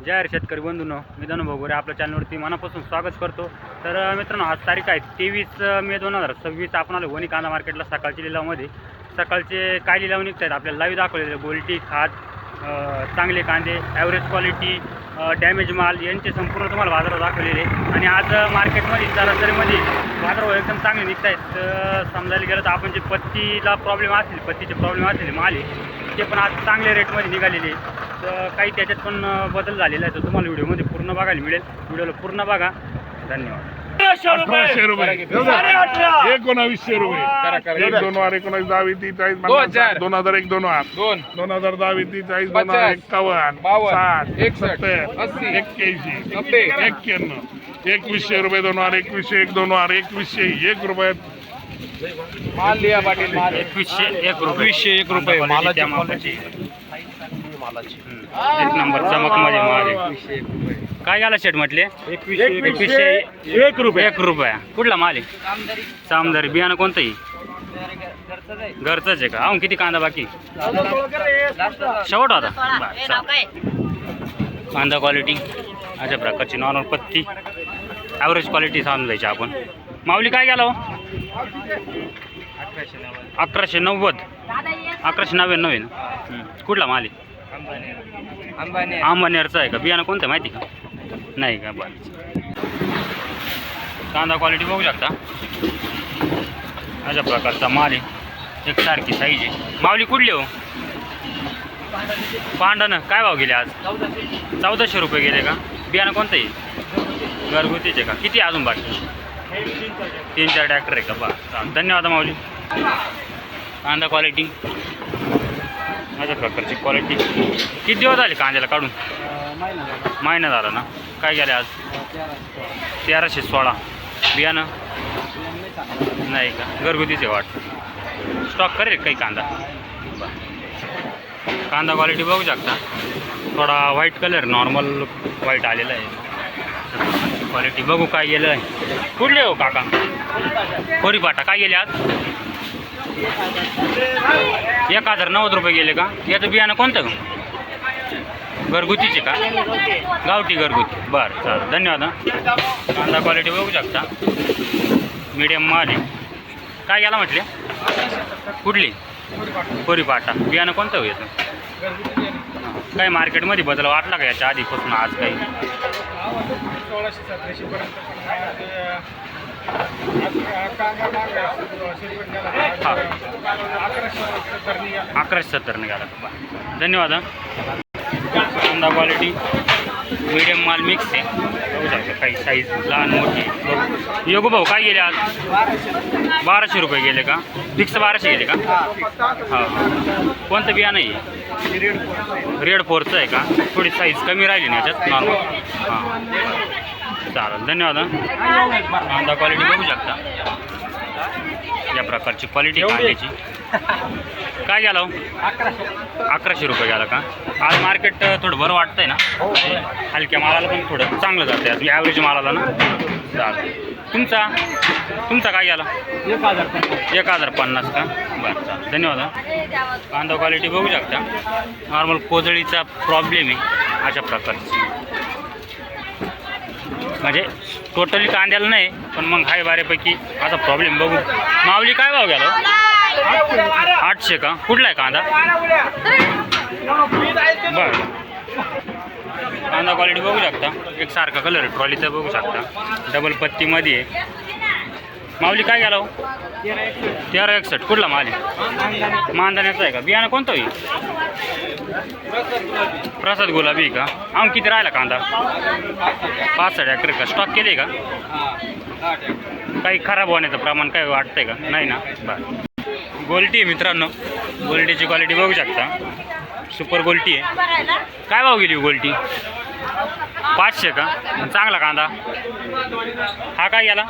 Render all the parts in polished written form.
जय शेतकरी बंधूंनो, मी धनुभाऊ गोरे आपल्या चॅनलवरती मनापासून स्वागत करतो। तर मित्रांनो, आज तारीख आहे 23 मे 2026। आपण आलो वणी कांदा मार्केटला सकाळच्या लिलावामध्ये। सकाळचे काय लिलाव निघत आहेत आपल्याला लाईव्ह दाखवलेले, गोल्टी खाद, चांगले कांदे, ॲव्हरेज क्वालिटी, डॅमेज माल यांचे संपूर्ण तुम्हाला बाजारात दाखवलेले। आणि आज मार्केटमध्ये सरासरीमध्ये बाजारभाव एकदम चांगले निघत आहेत। समजायला गेलं तर आपण जे पत्तीचे प्रॉब्लेम असलेले माल आहे ते पण आज चांगल्या रेटमध्ये निघालेले। तर काही त्याच्यात पण बदल झालेला आहे, तर तुम्हाला व्हिडिओमध्ये पूर्ण बघायला मिळेल। व्हिडिओला पूर्ण बघा। धन्यवाद। 1800 रुपये 1900 रुपये 1 2 वार 19 10 20 30 40 2001 2 वार 2010 20 30 40 51 60 61 81 2100 रुपये 2 वार 2100 1 2 वार 2100 1 रुपये माल लिया पाटील माल 2100 1 रुपये मालाची एक नंबर चमकमध्ये माल आहे। काय घ्याला शेट म्हटले? 2100 1 रुपया। कुठला माल आहे? सामदारी। बियाणं कोणतंही घरचंच आहे का? अहो किती कांदा बाकी शेवट होता? कांदा क्वालिटी अशा प्रकारची नॉर्मल पत्ती, ॲव्हरेज क्वालिटी समजायची आपण। माऊली काय गेला? 1190 1199 आहे ना? कुठला माल आहे? अंबानेरचा आहे का? बियाणं कोणतं माहिती का? नाही का? बरं। कांदा क्वालिटी बघू शकता, अशा प्रकारचा माल आहे, एकसारखी साईज आहे। माऊली कुठली हो? पांढरं काय भाव गेले आज? 1400 रुपये गेले का? बियाणं कोणतं आहे? घरगुतीचे का? किती अजून बाकी? 3-4 ट्रॅक्टर आहे का? बरं, धन्यवाद माऊली। कांदा क्वालिटी अशा प्रकारची क्वालिटी। किती दिवस झाले कांद्याला काढून? महिना झाला ना? काय गेले आज? 1316। बियाणं नाही का? घरगुतीचे वाटतं। स्टॉक करेल काही कांदा? कांदा क्वालिटी बघू शकता, थोडा व्हाईट कलर, नॉर्मल व्हाईट आलेला आहे। क्वालिटी बघू काय गेलं आहे। कुठले हो काका? कोरीपाटा काय गेले आज? 1090 रुपये गेले का? याचं बियाणं कोणतं? घरगुतीचे का? गावठी घरगुती। बरं, चालेल, धन्यवाद। कांदा क्वालिटी बघू शकता, मीडियम माल आहे। काय गेला म्हटले? कुठली? कोरीपाटा। बियाणं कोणतं हो याचं? काय मार्केटमध्ये बदल वाटला का याच्या आधीपासून आज काही? 1600-1700 पर्यंत हां, 1170 गेला का? धन्यवाद। कांदा क्वालिटी मीडियम माल मिक्स आहे, बघू शकता, काही साईज लहान मोठी। योगू भाऊ काय गेले आज? 1200 रुपये गेले का? फिक्स 1200 गेले का? हां, कोणतं बियाणं आहे? रेड फोरचं आहे का? थोडी साईज कमी राहिली ना याच्यात नॉर्मल? हां, चालेल, धन्यवाद। कांदा क्वालिटी बघू शकता, या प्रकारची क्वालिटी कांद्याची। काय गेला? 1100 रुपये गेला का? आज मार्केट थोडं बरं वाटतंय ना? हलक्या मालाला पण थोडं चांगलं जातं आहे, ॲव्हरेज मालाला ना? चालेल। तुमचा काय गेला? 1050 का? बरं, चालेल, धन्यवाद। कांदा क्वालिटी बघू शकता, नॉर्मल कोजळीचा प्रॉब्लेम आहे अशा प्रकारची, म्हणजे टोटली कांद्याला नाही पण मग हाय बऱ्यापैकी असा प्रॉब्लेम बघू। माऊली काय भाव गेला? 800 का? कुठला आहे कांदा? बरं, कांदा क्वालिटी बघू शकता, एकसारखा कलर आहे, ट्रॉलीचा बघू शकता, डबल पत्तीमध्ये आहे। माऊली काय गेला? 1361। कुठला माल आहे? मानधनाचा आहे का? बियाणं कोणतं होईल? प्रसाद गुलाबी का? आम किती राहिला कांदा? 5 ट्रॅक्टर का? स्टॉक केले का? काही खराब होण्याचं प्रमाण काय वाटतंय का? नाही ना? बरं। गोल्टी आहे मित्रांनो, गोल्टीची क्वालिटी बघू शकता, सुपर गोल्टी आहे। काय भाव गेली गोल्टी? 500 का? चांगला कांदा हा काय गेला?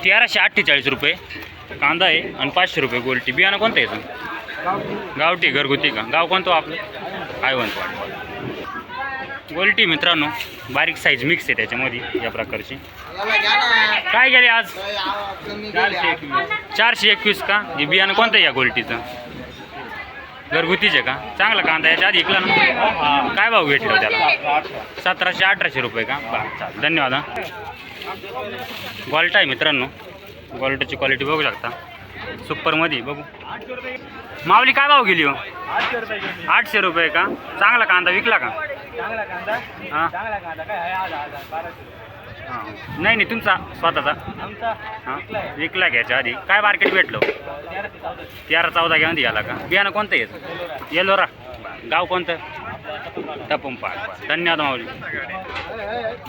1348 रुपये कांदा आहे आणि 500 रुपये गोल्टी। बियाणं कोणतं आहे याचं? गावठी घरगुती का? गाव कोणतं आपलं? आयवंतवाड। गोल्टी मित्रांनो, बारीक साईज मिक्स आहे त्याच्यामध्ये या प्रकारची। काय गेले आज? 421 का? हे बियाणं कोणतं आहे या गोल्टीचं? घरगुतीचे का? चांगला कांदा याच्या आधी विकला ना? काय भाव भेटलो त्याला? 1700-1800 रुपये का? बरं चालेल, धन्यवाद हां. गोल्टा आहे मित्रांनो, गोल्टाची क्वालिटी बघू शकता, सुपरमध्ये बघू. माऊली काय भाव गेली हो? 800 रुपये का? चांगला कांदा विकला का? हां हां, नाही तुमचा स्वतःचा हां विकला घ्यायच्या आधी काय मार्केट भेटलो? 13-14 घ्या आला का? बियाणं कोणतं येतं? येलोरा. गाव कोणतं? टपंपा. धन्यवाद माऊली.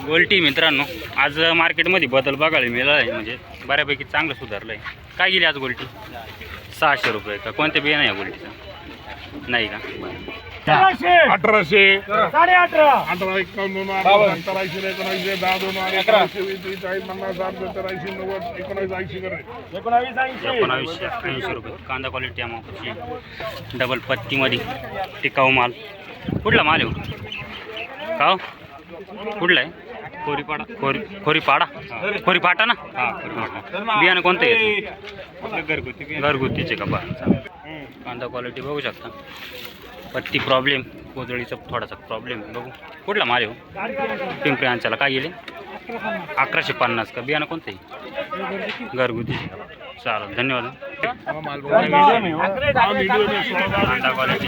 गोल्टी मित्रांनो, आज मार्केटमध्ये बदल बघायला मिळाला आहे, म्हणजे बऱ्यापैकी चांगलं सुधारलं आहे. काय गेली आज गोल्टी? 600 रुपये का? कोणते बियाणं आहे गोल्टीचं? नाही का? 1800 18.5 18 51 70 80 19 10 2 11 20 40 50 60 70 80 90 19 80 करे 1980 रुपये. कांदा क्वालिटी आम्हाला डबल पत्तीमध्ये टिकाऊ माल. कुठला माल आहे का? कुठला आहे? खोरीपाडा खोरीपाटा ना? हां, बियाणं कोणतं आहे? घरगुतीचे का? बरं. कांदा क्वालिटी बघू शकता, पत्ती प्रॉब्लेम, कोजळीचा थोडासा प्रॉब्लेम बघू. कुठला माल आहे? पिंपरी अंचाला. काय गेले? 1150 का? बियाणं कोणतं आहे? घरगुती. चालेल, धन्यवाद. कांदा क्वालिटी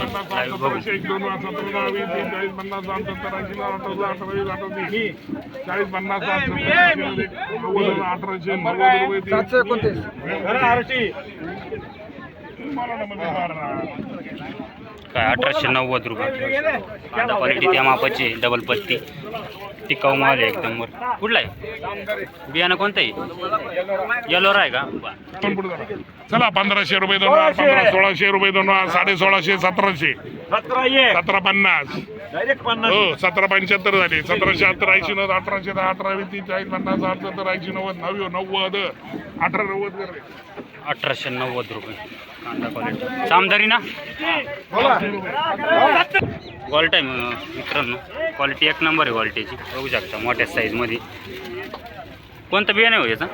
बघू. 1 2 17 20 30 40 50 60 70 80 90 काय 1890 रुपये. कांदा क्वालिटी त्या मापाची, डबल पत्ती, टिकाऊ माल आहे एकदम. वर कुठला आहे? बियाणं कोणतं आहे? येलोरा आहे का? चला 1500 रुपये दोन 15 1600 रुपये दोन 1650 1700 1750 हो 1775 झाले 1770 80 90 1800 18 20 40 50 60 70 80 90 90 1890 कर 1890 रुपये कांदा क्वालिटी. सामदारी ना? गोल्ट आहे मित्रांनो, क्वालिटी एक नंबर आहे क्वालिटीची. बघू शकता मोठ्या साईजमध्ये. कोणतं बियाणं आहे हो याचं?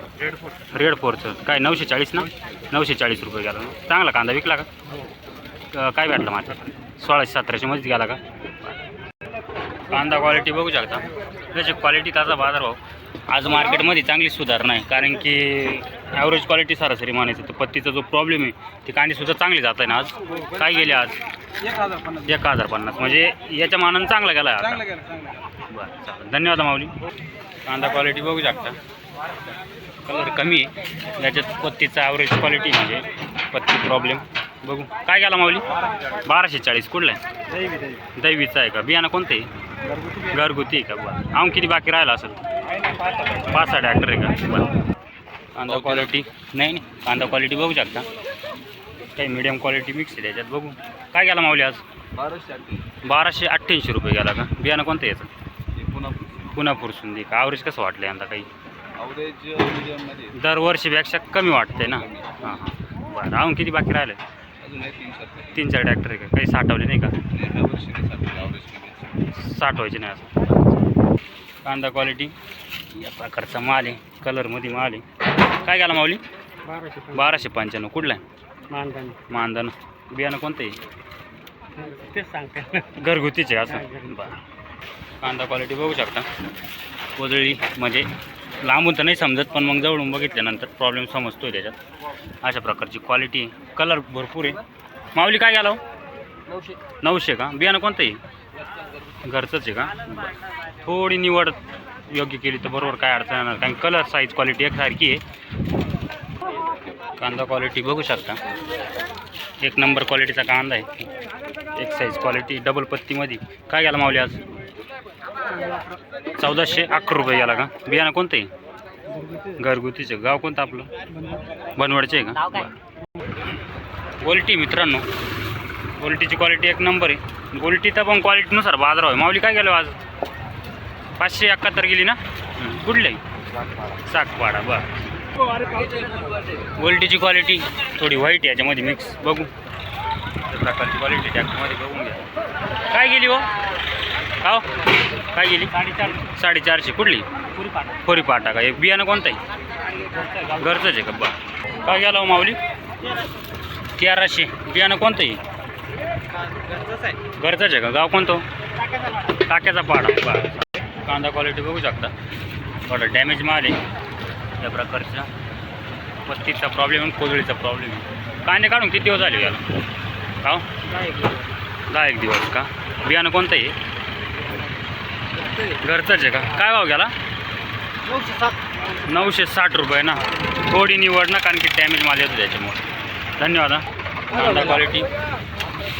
रेड फोरचं. काय 940 ना? 940 रुपये गेला ना? चांगला कांदा विकला का? काय भेटलं माझ्या? 1600-1700 मध्येच गेला का? कांदा क्वालिटी बघू शकता. त्याची क्वालिटी, ताजा बाजारभाव. आज मार्केटमध्ये चांगली सुधारणा आहे, कारण की ॲव्हरेज क्वालिटी सरासरी म्हणायचं तर पत्तीचा जो प्रॉब्लेम आहे ती कांदीसुद्धा चांगली जात आहे ना. आज काय गेले? आज 1050, म्हणजे याच्या मानानं चांगला गेला आहे आता. बरं चालेल, धन्यवाद माऊली. कांदा क्वालिटी बघू शकता, कलर कमी आहे याच्यात. पत्तीचा ॲव्हरेज क्वालिटी म्हणजे पत्ती प्रॉब्लेम बघू. काय गेला माऊली? 1240. कुठला आहे? दैवीचा आहे का? बियाणं कोणतं आहे? घरगुती आहे का? बरं. आम किती बाकी राहिला असेल? 5-6 ट्रॅक्टर आहे का? बरं. कांदा क्वालिटी नाही, कांदा क्वालिटी बघू शकता, काही मीडियम क्वालिटी मिक्स आहे त्याच्यात. बघू काय गेला माऊली आज? 1288 रुपये गेला का? बियाणं कोणतं याचं? पुन्हा फुरसुंदी का? ॲव्हरेज कसं वाटलं यंदा? काही दरवर्षीपेक्षा कमी वाटतंय ना? हां हां, बरं. अजून किती बाकी राहिले? 3-4 ट्रॅक्टर आहे का? काही साठवले नाही का? साठवायचे नाही असं. कांदा क्वालिटी या प्रकारचा माल आहे, कलरमध्ये माल आहे. काय गेला माऊली? 1295. कुठला आहे? मानधन. बियाणं कोणतं आहे? तेच सांगते, घरगुतीचे असं. बरं. कांदा क्वालिटी बघू शकता, कोजळी म्हणजे लांबून तर नाही समजत, पण मग जवळून बघितल्यानंतर प्रॉब्लेम समजतो आहे त्याच्यात. अशा प्रकारची क्वालिटी आहे, कलर भरपूर आहे. माऊली काय गेला? 900 का? बियाणं कोणतं आहे? घरचंच आहे का? थोडी निवड योग्य केली तर बरोबर काय अडचण येणार, कारण कलर साईज क्वालिटी एकसारखी आहे. कांदा क्वालिटी बघू शकता, एक नंबर क्वालिटीचा कांदा आहे. एक साईज क्वालिटी, डबल पत्तीमध्ये. काय गेला माऊली आज? 1411 रुपये गेला का? बियाणं कोणतं आहे? घरगुतीचं. गाव कोणतं आपलं? बनवडचे आहे का? गोल्टी मित्रांनो, गोल्टीची क्वालिटी एक नंबर आहे. गोल्टीचा पण क्वालिटीनुसार बाजार आहे. माऊली काय गेलो आज? 571 गेली ना? कुठले? साकपाडा. बरं. गोल्टीची क्वालिटी थोडी व्हाईट याच्यामध्ये मिक्स. बघू प्रकारची क्वालिटी ट्रॅक्टरमध्ये बघून घ्या. काय गेली हो? हो काय गेली? 450. कुठली? खोरीपाटा का? एक बियाणं कोणतं आहे? घरचंच आहे का? बरं. काय गेला हो माऊली? 1300. बियाणं कोणतं आहे? घरचाच आहे का? गाव कोणतं? टाक्याचा पाडा. बरं. कांदा क्वालिटी बघू शकता, थोडा डॅमेज माल आहे त्या प्रकारचा. पत्तीचा प्रॉब्लेम आणि कोजळीचा प्रॉब्लेम आहे. कांदे काढून किती दिवस झाले याला? का 10-1 दिवस का? बियाणं कोणतं आहे? घरचंच आहे का? काय भाव गेला? 960 रुपये ना. थोडी निवड ना, कारण की डॅमेज माल येतो त्याच्यामुळे. धन्यवाद. कांदा क्वालिटी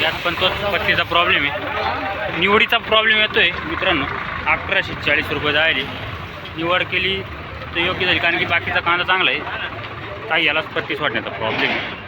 यात पण तोच पत्तीचा प्रॉब्लेम आहे, निवडीचा प्रॉब्लेम येतो आहे मित्रांनो. 1140 रुपये जायले. निवड केली तर योग्य झाली, कारण की बाकीचा कांदा चांगला आहे, काही यालाच पत्ती सोडण्याचा प्रॉब्लेम आहे.